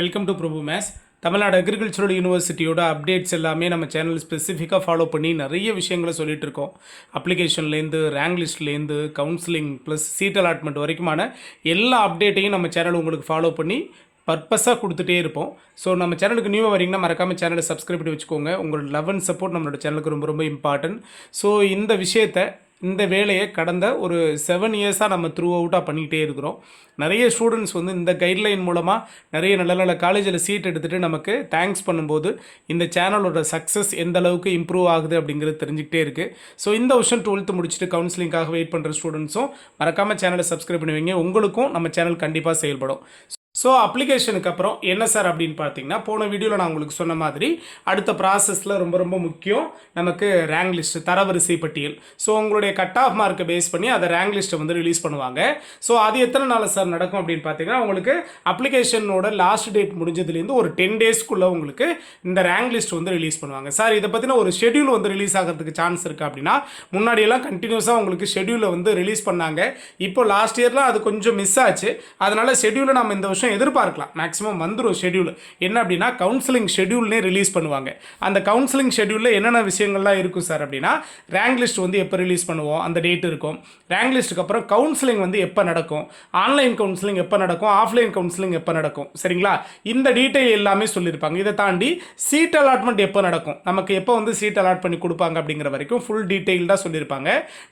Welcome to Prabhu மேஸ். Tamil Nadu agricultural யூனிவர்சிட்டியோட updates எல்லாமே நம்ம சேனல் ஸ்பெசிஃபிக்காக ஃபாலோ பண்ணி நிறைய விஷயங்களை சொல்லிட்டு இருக்கோம். அப்ளிகேஷன்லேருந்து ரேங்க் லிஸ்ட்லேருந்து கவுன்சிலிங் ப்ளஸ் சீட் அலாட்மெண்ட் வரைக்குமான எல்லா அப்டேட்டையும் நம்ம சேனல் உங்களுக்கு ஃபாலோ பண்ணி பர்பஸாக கொடுத்துட்டே இருப்போம். ஸோ நம்ம சேனலுக்கு நியூவாக வரீங்கன்னா மறக்காமல் சேனலை சப்ஸ்கிரைப் பண்ணி வச்சுக்கோங்க. உங்களோட லவ் அண்ட் சப்போர்ட் நம்மளோட சேனலுக்கு ரொம்ப ரொம்ப இம்பார்ட்டன்ட். ஸோ இந்த வேலையை கடந்த ஒரு 7 இயர்ஸாக நம்ம த்ரூ அவுட்டாக பண்ணிக்கிட்டே இருக்கிறோம். நிறைய ஸ்டூடெண்ட்ஸ் இந்த கைட்லைன் மூலமாக நிறைய நல்ல நல்ல காலேஜில் சீட் எடுத்துகிட்டு நமக்கு தேங்க்ஸ் பண்ணும்போது இந்த சேனலோட சக்ஸஸ் எந்த அளவுக்கு இம்ப்ரூவ் ஆகுது அப்படிங்கிறது தெரிஞ்சுக்கிட்டே இருக்குது. ஸோ இந்த வருஷம் 12th முடிச்சுட்டு கவுன்சிலிங்காக வெயிட் பண்ணுற ஸ்டூடெண்ட்ஸும் மறக்காமல் சேனலை சப்ஸ்கிரைப் பண்ணுவீங்க. உங்களுக்கும் நம்ம சேனல் கண்டிப்பாக செயல்படும். ஸோ அப்ளிகேஷனுக்கு அப்புறம் என்ன சார் அப்படின்னு பார்த்தீங்கன்னா, போன வீடியோவில் நான் உங்களுக்கு சொன்ன மாதிரி அடுத்த ப்ராசஸில் ரொம்ப ரொம்ப முக்கியம் நமக்கு ரேங்க் லிஸ்ட், தரவரிசை பட்டியல். ஸோ உங்களுடைய கட் ஆஃப் மார்க்கை பேஸ் பண்ணி அதை ரேங்க் லிஸ்ட்டை ரிலீஸ் பண்ணுவாங்க. ஸோ அது எத்தனை நாள் சார் நடக்கும் அப்படின்னு பார்த்தீங்கன்னா, உங்களுக்கு அப்ளிகேஷனோட லாஸ்ட் டேட் முடிஞ்சதுலேருந்து ஒரு 10 டேஸ்க்குள்ளே உங்களுக்கு இந்த ரேங்க் லிஸ்ட் ரிலீஸ் பண்ணுவாங்க. சார் இதை பற்றின ஒரு ஷெடியூல் ரிலீஸ் ஆகிறதுக்கு சான்ஸ் இருக்குது அப்படின்னா, முன்னாடியெல்லாம் கண்டினியூஸாக உங்களுக்கு ஷெடியூலை ரிலீஸ் பண்ணாங்க. இப்போ லாஸ்ட் இயர்லாம் அது கொஞ்சம் மிஸ் ஆச்சு. அதனால் ஷெடியூலை நம்ம இந்த வருஷம் எதிர்பார்க்கலாம். மேக்ஸிமம் வந்துடும் ஷெடியூல். என்ன அப்படின்னா கவுன்சிலிங் ஷெடியூல்னே ரிலீஸ் பண்ணுவாங்க. அந்த கவுன்சிலிங் ஷெடியூலில் என்னென்ன விஷயங்கள்லாம் இருக்கும் சார் அப்படின்னா, ரேங்க் லிஸ்ட் எப்போ ரிலீஸ் பண்ணுவோம் அந்த டேட் இருக்கும். ரேங்க் லிஸ்ட்டுக்கு அப்புறம் கவுன்சிலிங் எப்போ நடக்கும், ஆன்லைன் கவுன்சிலிங் எப்போ நடக்கும், ஆஃப்லைன் கவுன்சிலிங் எப்போ நடக்கும், சரிங்களா? இந்த டீட்டெயில் எல்லாமே சொல்லியிருப்பாங்க. இதை தாண்டி சீட் அலாட்மெண்ட் எப்போ நடக்கும், நமக்கு எப்போ சீட் அலாட் பண்ணி கொடுப்பாங்க அப்படிங்கிற வரைக்கும் ஃபுல் டீட்டெயில்டாக சொல்லியிருப்பாங்க.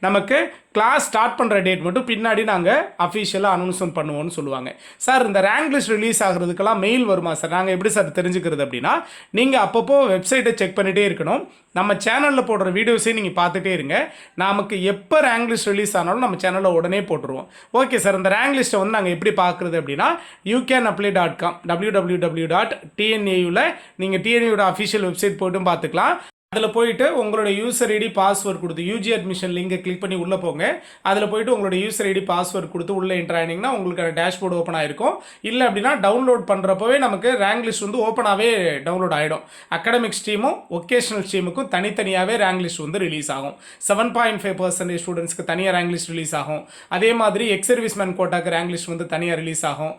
நமக்கு கிளாஸ் ஸ்டார்ட் பண்ணுற டேட் மட்டும் பின்னாடி நாங்கள் அஃபிஷியலாக அனௌன்ஸ்மெண்ட் பண்ணுவோம்னு சொல்லுவாங்க. சார் இந்த ரேங்க் லிஸ்ட் ரிலீஸ் ஆகிறதுக்கெல்லாம் மெயில் வருமா சார்? நாங்கள் எப்படி சார் தெரிஞ்சுக்கிறது அப்படின்னா, நீங்கள் அப்பப்போ வெப்சைட்டை செக் பண்ணிகிட்டே இருக்கணும். நம்ம சேனலில் போடுற வீடியோஸையும் நீங்கள் பார்த்துட்டே இருங்க. நமக்கு எப்போ ரேங்க் லிஸ்ட் ரிலீஸ் ஆனாலும் நம்ம சேனலில் உடனே போட்டுருவோம். ஓகே சார், இந்த ரேங்க் லிஸ்ட்டை நாங்கள் எப்படி பார்க்குறது அப்படின்னா, youcanapply.com www.TNAUவில் நீங்கள் TNAUட அஃபிஷியல் வெப்சைட் போய்ட்டும் பார்த்துக்கலாம். அதில் போயிட்டு உங்களோட யூசர் ஐடி பாஸ்வேர்ட் கொடுத்து யூஜி அட்மிஷன் லிங்கை கிளிக் பண்ணி உள்ளே போங்க. அதில் போயிட்டு உங்களோட யூசர் ஐடி பாஸ்வேர்ட் கொடுத்து உள்ளே என்ட்ரு ஆகினீங்கன்னா உங்களுக்கு டேஷ்போர்டு ஓப்பன் ஆகிருக்கும். இல்லை அப்படின்னா டவுன்லோட் பண்ணுறப்பவே நமக்கு ரேங்க் லிஸ்ட் ஓப்பனாகவே டவுன்லோட் ஆகிடும். அகாடமிக் ஸ்ட்ரீமும் ஒகேஷனல் ஸ்ட்ரீமுக்கும் தனித்தனியாகவே ரேங்க் லிஸ்ட் ரிலீஸ் ஆகும். 7.5% ஸ்டூடெண்ட்ஸ்க்கு தனியாக ரேங்க் லிஸ்ட் ரிலீஸ் ஆகும். அதே மாதிரி எக்ஸ் சர்வீஸ்மேன் கோட்டாக்கு ரேங்க் லிஸ்ட் தனியாக ரிலீஸ் ஆகும்.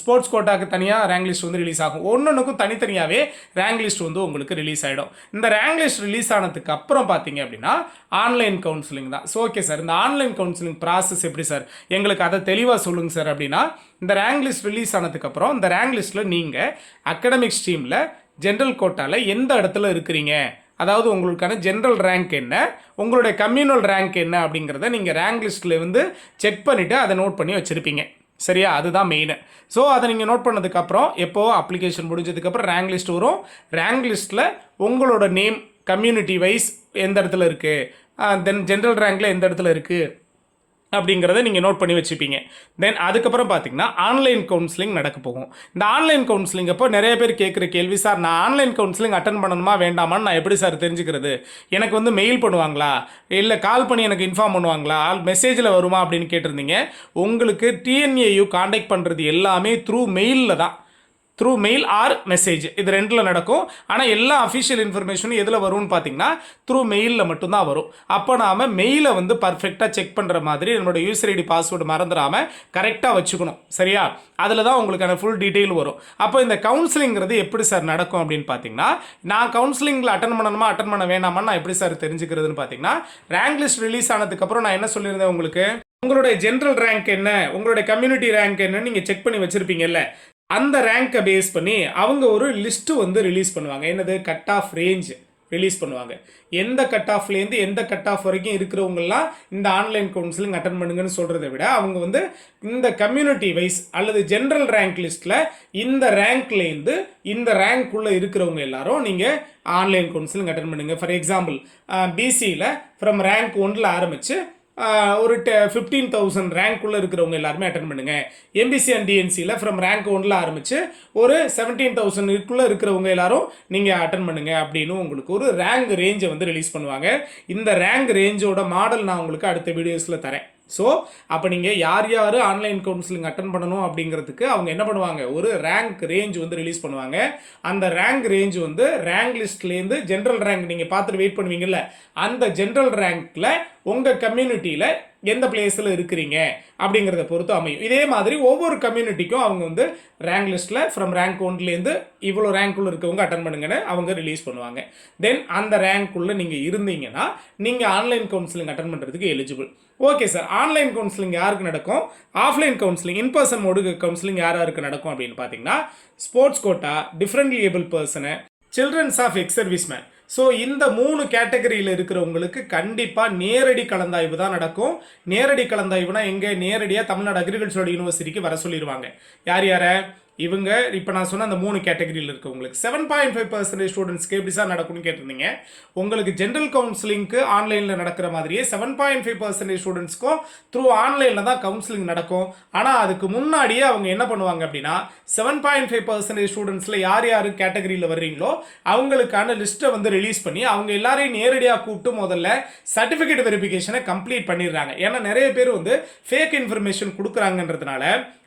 ஸ்போர்ட்ஸ் கோட்டாக்கு தனியாக ரேங்க் லிஸ்ட் ரிலீஸ் ஆகும். ஒன்றுக்கும் தனித்தனியாகவே ரேங்க் லிஸ்ட் உங்களுக்கு ரிலீஸ் ஆகிடும். இந்த ரேங்க் லிஸ்ட் ரிலீஸ் ஆனதுக்கு அப்புறம் பார்த்தீங்க அப்படின்னா ஆன்லைன் கவுன்சிலிங் தான். ஸோ ஓகே சார், இந்த ஆன்லைன் கவுன்சிலிங் ப்ராசஸ் எப்படி சார், எங்களுக்கு அதை தெளிவாக சொல்லுங்கள் சார் அப்படின்னா, இந்த ரேங்க் லிஸ்ட் ரிலீஸ் ஆனதுக்கப்புறம் இந்த ரேங்க் லிஸ்ட்டில் நீங்கள் அகாடமிக் ஸ்ட்ரீமில் ஜென்ரல் கோட்டாவில் எந்த இடத்துல இருக்கிறீங்க, அதாவது உங்களுக்கான ஜென்ரல் ரேங்க் என்ன, உங்களுடைய கம்யூனல் ரேங்க் என்ன அப்படிங்கிறத நீங்கள் ரேங்க் லிஸ்ட்டில் செக் பண்ணிவிட்டு அதை நோட் பண்ணி வச்சுருப்பீங்க. சரியா? அதுதான் மெயின். ஸோ அதை நீங்கள் நோட் பண்ணதுக்கப்புறம் எப்போது அப்ளிகேஷன் முடிஞ்சதுக்கப்புறம் ரேங்க் லிஸ்ட் வரும். ரேங்க் லிஸ்ட்டில் உங்களோட நேம் கம்யூனிட்டி வைஸ் எந்த இடத்துல இருக்குது, தென் ஜென்ரல் ரேங்கில் எந்த இடத்துல இருக்குது அப்படிங்கிறத நீங்கள் நோட் பண்ணி வச்சுப்பீங்க. தென் அதுக்கப்புறம் பார்த்தீங்கன்னா ஆன்லைன் கவுன்சிலிங் நடக்க போகும். இந்த ஆன்லைன் கவுன்சிலிங் அப்போ நிறைய பேர் கேட்குற கேள்வி, சார் நான் ஆன்லைன் கவுன்சிலிங் அட்டன் பண்ணணுமா வேண்டாமான்னு நான் எப்படி சார் தெரிஞ்சுக்கிறது, எனக்கு மெயில் பண்ணுவாங்களா இல்லை கால் பண்ணி எனக்கு இன்ஃபார்ம் பண்ணுவாங்களா, மெசேஜில் வருமா அப்படின்னு கேட்டிருந்தீங்க. உங்களுக்கு TNAU காண்டாக்ட் பண்ணுறது எல்லாமே த்ரூ மெயிலில் தான், த்ரூ மெயில் ஆர் மெசேஜ், இது ரெண்டில் நடக்கும். ஆனால் எல்லா அஃபிஷியல் இன்ஃபர்மேஷனும் எதில் வரும்னு பார்த்தீங்கன்னா த்ரூ மெயிலில் மட்டும்தான் வரும். அப்போ நாம் மெயிலை பர்ஃபெக்டாக செக் பண்ணுற மாதிரி நம்மளோட யூசர் ஐடி பாஸ்வேர்டு மறந்துடாமல் கரெக்டாக வச்சுக்கணும். சரியா? அதில் தான் உங்களுக்கான ஃபுல் டீட்டெயில் வரும். அப்போ இந்த கவுன்சிலிங்கிறது எப்படி சார் நடக்கும் அப்படின்னு பார்த்தீங்கன்னா, நான் கவுன்சிலிங்கில் அட்டன் பண்ணணுமா அட்டன் பண்ண வேணாமான்னு நான் எப்படி சார் தெரிஞ்சுக்கிறதுன்னு பார்த்தீங்கன்னா, ரேங்க் லிஸ்ட் ரிலீஸ் ஆனதுக்கப்புறம் நான் என்ன சொல்லியிருந்தேன், உங்களுக்கு உங்களுடைய ஜென்ரல் ரேங்க் என்ன, உங்களுடைய கம்யூனிட்டி ரேங்க் என்னன்னு நீங்கள் செக் பண்ணி வச்சுருப்பீங்கல்ல, அந்த ரேங்கை பேஸ் பண்ணி அவங்க ஒரு லிஸ்ட்டு ரிலீஸ் பண்ணுவாங்க. என்னது? கட் ஆஃப் ரேஞ்ச் ரிலீஸ் பண்ணுவாங்க. எந்த கட் ஆஃப்லேருந்து எந்த கட் ஆஃப் வரைக்கும் இருக்கிறவங்கலாம் இந்த ஆன்லைன் கவுன்சிலிங் அட்டன் பண்ணுங்கன்னு சொல்கிறத விட, அவங்க இந்த கம்யூனிட்டி வைஸ் அல்லது ஜென்ரல் ரேங்க் லிஸ்ட்டில் இந்த ரேங்க்லேருந்து இந்த ரேங்க்குள்ளே இருக்கிறவங்க எல்லாரும் நீங்கள் ஆன்லைன் கவுன்சிலிங் அட்டன் பண்ணுங்கள். ஃபார் எக்ஸாம்பிள் பிசியில் ஃப்ரம் ரேங்க் 1ல் ஆரம்பித்து ஒரு 15,000 ரேங்க்குள்ளே இருக்கிறவங்க எல்லாருமே அட்டன் பண்ணுங்கள். எம்பிசி அண்ட் டிஎன்சியில் ஃப்ரம் ரேங்க் 1ல் ஆரம்பித்து ஒரு 17,000 இருக்கிறவங்க எல்லாரும் நீங்கள் அட்டன் பண்ணுங்கள் அப்படின்னு உங்களுக்கு ஒரு ரேங்க் ரேஞ்சை ரிலீஸ் பண்ணுவாங்க. இந்த ரேங்க் ரேஞ்சோட மாடல் நான் உங்களுக்கு அடுத்த வீடியோஸில் தரேன். ஸோ அப்போ நீங்கள் யார் யார் ஆன்லைன் கவுன்சிலிங் அட்டன் பண்ணணும் அப்படிங்கிறதுக்கு அவங்க என்ன பண்ணுவாங்க, ஒரு ரேங்க் ரேஞ்ச் ரிலீஸ் பண்ணுவாங்க. அந்த ரேங்க் ரேஞ்ச் ரேங்க் லிஸ்ட்லேருந்து ஜென்ரல் ரேங்க் நீங்கள் பார்த்துட்டு வெயிட் பண்ணுவீங்கல்ல, அந்த ஜென்ரல் ரேங்க்கில் உங்கள் கம்யூனிட்டியில் எந்த பிளேஸில் இருக்கிறீங்க அப்படிங்கிறத பொறுத்து அமையும். இதே மாதிரி ஒவ்வொரு கம்யூனிட்டிக்கும் அவங்க வந்து ரேங்க் லிஸ்ட்டில் ஃப்ரம் ரேங்க் ஒன்லேருந்து இவ்வளோ ரேங்க்குள்ளே இருக்கவங்க அட்டன் பண்ணுங்கன்னு அவங்க ரிலீஸ் பண்ணுவாங்க. தென் அந்த ரேங்க்குள்ளே நீங்கள் இருந்தீங்கன்னா நீங்கள் ஆன்லைன் கவுன்சிலிங் அட்டன் பண்ணுறதுக்கு eligible. Okay sir, online counselling யாருக்கு நடக்கும், offline counselling in person mode counselling யாருக்கு நடக்கும் அப்படின்னு பார்த்தீங்கன்னா sports quota, differently abled person, childrens of ex serviceman. So இந்த 3 கேட்டகரியில் இருக்கிறவங்களுக்கு கண்டிப்பாக நேரடி கலந்தாய்வு தான் நடக்கும். நேரடி கலந்தாய்வுனா எங்கே, நேரடியாக தமிழ்நாடு அக்ரிகல்ச்சரல் யூனிவர்சிட்டிக்கு வர சொல்லிடுவாங்க. யார் யாரை, இவங்க இப்போ நான் சொன்ன அந்த 3 கேட்டகரியில் இருக்கவங்களுக்கு 7.5% ஸ்டூடெண்ட்ஸ்க்கு எப்படி சார் நடக்கும்னு கேட்டிருந்தீங்க. உங்களுக்கு ஜென்ரல் கவுன்சிலிங்க்கு ஆன்லைனில் நடக்கிற மாதிரியே 7.5% ஸ்டூடெண்ட்ஸ்க்கும் த்ரூ ஆன்லைனில் தான் கவுன்சிலிங் நடக்கும். ஆனால் அதுக்கு முன்னாடியே அவங்க என்ன பண்ணுவாங்க அப்படின்னா 7.5% ஸ்டூடெண்ட்ஸில் யார் யார் கேட்டகரியில் வர்றீங்களோ அவங்களுக்கான லிஸ்ட்டை வந்து ரிலீஸ் பண்ணி அவங்க எல்லாரையும் நேரடியாக கூப்பிட்டு முதல்ல சர்டிஃபிகேட் வெரிஃபிகேஷனை கம்ப்ளீட் பண்ணிடுறாங்க. ஏன்னா நிறைய பேர் வந்து ஃபேக் இன்ஃபர்மேஷன் கொடுக்குறாங்கன்றதுனால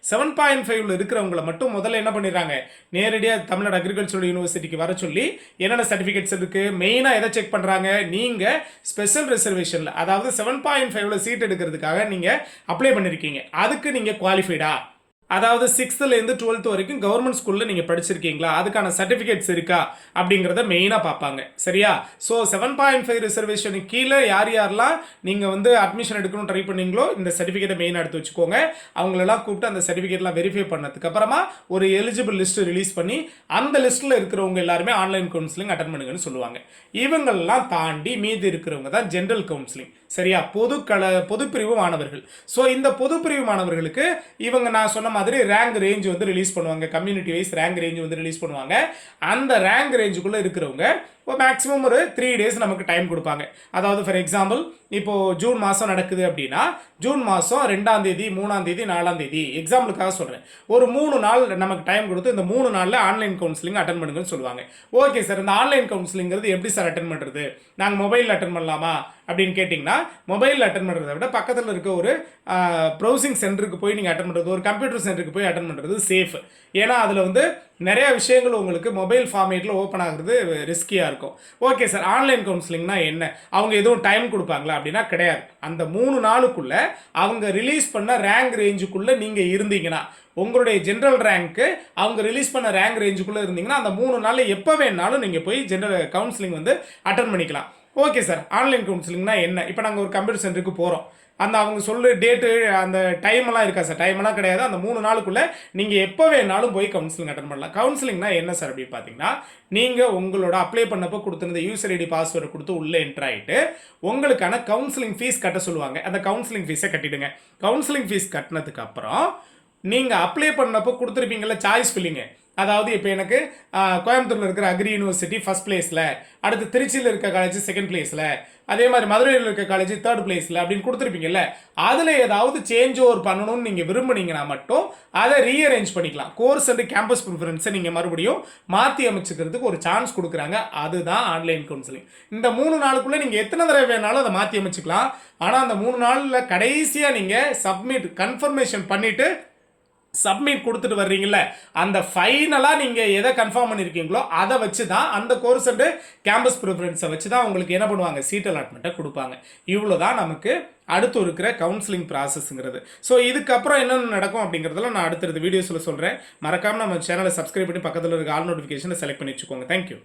7.5 இருக்கிறவங்களை மட்டும் முதல்ல என்ன பண்ணிடுறாங்க, நேரடியாக தமிழ்நாடு அக்ரிகல்ச்சரல் யூனிவர்சிட்டிக்கு வர சொல்லி என்னென்ன சர்டிஃபிகேட்ஸ் இருக்குது, மெயினாக எதை செக் பண்ணுறாங்க, நீங்கள் ஸ்பெஷல் ரிசர்வேஷனில் அதாவது 7.5 சீட் எடுக்கிறதுக்காக நீங்கள் அப்ளை பண்ணியிருக்கீங்க, அதுக்கு நீங்கள் குவாலிஃபைடா, அதாவது 6th to 12th வரைக்கும் கவர்மெண்ட் ஸ்கூலில் நீங்கள் படிச்சிருக்கீங்களா, அதுக்கான சர்டிஃபிகேட்ஸ் இருக்கா அப்படிங்கிறத மெயினாக பார்ப்பாங்க. சரியா? ஸோ 7.5 ரிசர்வேஷனுக்கு கீழே யார் யாரெல்லாம் நீங்கள் வந்து அட்மிஷன் எடுக்கணும் ட்ரை பண்ணீங்களோ இந்த சர்டிஃபிகேட்டை மெயினாக எடுத்து வச்சுக்கோங்க. அவங்களெல்லாம் கூப்பிட்டு அந்த சர்டிஃபிகேட்லாம் வெரிஃபை பண்ணதுக்கு அப்புறமா ஒரு எலிஜிபிள் லிஸ்ட் ரிலீஸ் பண்ணி அந்த லிஸ்ட்டில் இருக்கிறவங்க எல்லாருமே ஆன்லைன் கவுன்சிலிங் அட்டன் பண்ணுங்கன்னு சொல்லுவாங்க. இவங்கெல்லாம் தாண்டி மீதி இருக்கிறவங்க தான் ஜென்ரல் கவுன்சிலிங். சரியா? பொது பிரிவு மாணவர்கள். ஸோ இந்த பொது பிரிவு மாணவர்களுக்கு இவங்க நான் சொன்ன மாதிரி ரேங்க் ரேஞ்ச் வந்து ரிலீஸ் பண்ணுவாங்க. கம்யூனிட்டி வைஸ் ரேங்க் ரேஞ்ச் வந்து ரிலீஸ் பண்ணுவாங்க. அந்த ரேங்க் ரேஞ்சுக்குள்ளே இருக்கிறவங்க மேக்ஸிமம் ஒரு 3 days நமக்கு டைம் கொடுப்பாங்க. அதாவது ஃபார் எக்ஸாம்பிள் இப்போது ஜூன் மாதம் நடக்குது அப்படின்னா ஜூன் மாதம் 2ஆம் தேதி 3ஆம் தேதி 4ஆம் தேதி எக்ஸாம்பிளுக்காக சொல்கிறேன், ஒரு 3 நாள் நமக்கு டைம் கொடுத்து இந்த 3 நாளில் ஆன்லைன் கவுன்சிலிங் அட்டன் பண்ணுங்கன்னு சொல்லுவாங்க. ஓகே சார், இந்த ஆன்லைன் கவுன்சிலிங்கிறது எப்படி சார் அட்டன் பண்ணுறது, நாங்கள் மொபைலில் அட்டன் பண்ணலாமா அப்படின்னு கேட்டிங்கன்னா மொபைலில் அட்டன் பண்ணுறதை விட பக்கத்தில் இருக்க ஒரு ப்ரௌசிங் சென்டருக்கு போய் நீங்கள் அட்டன் பண்ணுறது, ஒரு கம்ப்யூட்டர் சென்டருக்கு போய் அட்டன் பண்ணுறது சேஃப். ஏன்னா அதில் வந்து நிறைய விஷயங்கள் உங்களுக்கு மொபைல் ஃபார்மேட்டில் ஓப்பன் ஆகுறது ரிஸ்கியாக இருக்கும். ஓகே சார், ஆன்லைன் கவுன்சிலிங்னா என்ன, அவங்க எதுவும் டைம் கொடுப்பாங்களா அப்படின்னா கிடையாது. அந்த 3 நாளுக்குள்ளே அவங்க ரிலீஸ் பண்ண ரேங்க் ரேஞ்சுக்குள்ளே நீங்கள் இருந்தீங்கன்னா, உங்களுடைய ஜென்ரல் ரேங்க்கு அவங்க ரிலீஸ் பண்ண ரேங்க் ரேஞ்சுக்குள்ளே இருந்தீங்கன்னா அந்த 3 நாளில் எப்போ வேணாலும் நீங்கள் போய் ஜென்ரல் கவுன்சிலிங் வந்து அட்டன் பண்ணிக்கலாம். ஓகே சார், ஆன்லைன் கவுன்சிலிங்னா என்ன, இப்போ நாங்கள் ஒரு கம்ப்யூட்டர் சென்டருக்கு போகிறோம், அந்த அவங்க சொல்லு டேட்டு அந்த டைமெல்லாம் இருக்கா சார், டைமெல்லாம் கிடையாது. அந்த 3 நாளுக்குள்ளே நீங்கள் எப்போ வேணாலும் போய் கவுன்சிலிங் அட்டன் பண்ணலாம். கவுன்சிலிங்னா என்ன சார் அப்படின்னு பார்த்தீங்கன்னா, நீங்கள் உங்களோட அப்ளை பண்ணப்போ கொடுத்துருந்த யூசர் ஐடி பாஸ்வேர்டு கொடுத்து உள்ளே என்ட்ரு ஆகிட்டு உங்களுக்கான கவுன்சிலிங் ஃபீஸ் கட்ட சொல்லுவாங்க. அந்த கவுன்சிலிங் ஃபீஸை கட்டிடுங்க. கவுன்சிலிங் ஃபீஸ் கட்டினதுக்கு அப்புறம் நீங்கள் அப்ளை பண்ணப்போ கொடுத்துருப்பீங்களா சாய்ஸ் ஃபில்லிங்கு, அதாவது இப்போ எனக்கு கோயம்புத்தூரில் இருக்கிற அக்ரி யூனிவர்சிட்டி ஃபர்ஸ்ட் பிளேஸில், அடுத்து திருச்சியில் இருக்க காலேஜ் செகண்ட் பிளேஸில், அதே மாதிரி மதுரையில் இருக்க காலேஜ் தேர்ட் பிளேஸில் அப்படின்னு கொடுத்துருப்பீங்கல்ல, அதில் ஏதாவது சேஞ்ச் ஓவர் பண்ணணும்னு நீங்கள் விரும்புனீங்கன்னா மட்டும் அதை ரீஅரேஞ்ச் பண்ணிக்கலாம். கோர்ஸ் அண்ட் கேம்பஸ் ப்ரிஃபரன்ஸை நீங்கள் மறுபடியும் மாற்றி அமைச்சுக்கிறதுக்கு ஒரு சான்ஸ் கொடுக்குறாங்க. அதுதான் ஆன்லைன் கவுன்சிலிங். இந்த 3 நாளுக்குள்ளே நீங்கள் எத்தனை தடவை வேணாலும் அதை மாற்றி அமைச்சுக்கலாம். ஆனால் அந்த 3 நாளில் கடைசியாக நீங்கள் சப்மிட் கன்ஃபர்மேஷன் பண்ணிவிட்டு சப்மிட் கொடுத்துட்டு வர்றீங்கல்ல, அந்த ஃபைனலாக நீங்கள் எதை கன்ஃபார்ம் பண்ணியிருக்கீங்களோ அதை வச்சு தான், அந்த கோர்ஸ் அண்டு கேம்பஸ் ப்ரிஃபரன்ஸை வச்சு தான் உங்களுக்கு என்ன பண்ணுவாங்க, சீட் அலாட்மெண்ட்டை கொடுப்பாங்க. இவ்வளோ தான் நமக்கு அடுத்து இருக்கிற கவுன்சிலிங் ப்ராசஸ்ங்கிறது. ஸோ இதுக்கப்புறம் என்னென்ன நடக்கும் அப்படிங்கிறதெல்லாம் நான் அடுத்தடுத்த வீடியோஸில் சொல்கிறேன். மறக்காமல் நம்ம சேனலை சப்ஸ்கிரைப் பண்ணி பக்கத்தில் இருக்க ஆல் நோட்டிஃபிகேஷனை செலக்ட் பண்ணி வச்சுக்கோங்க. தேங்க்யூ.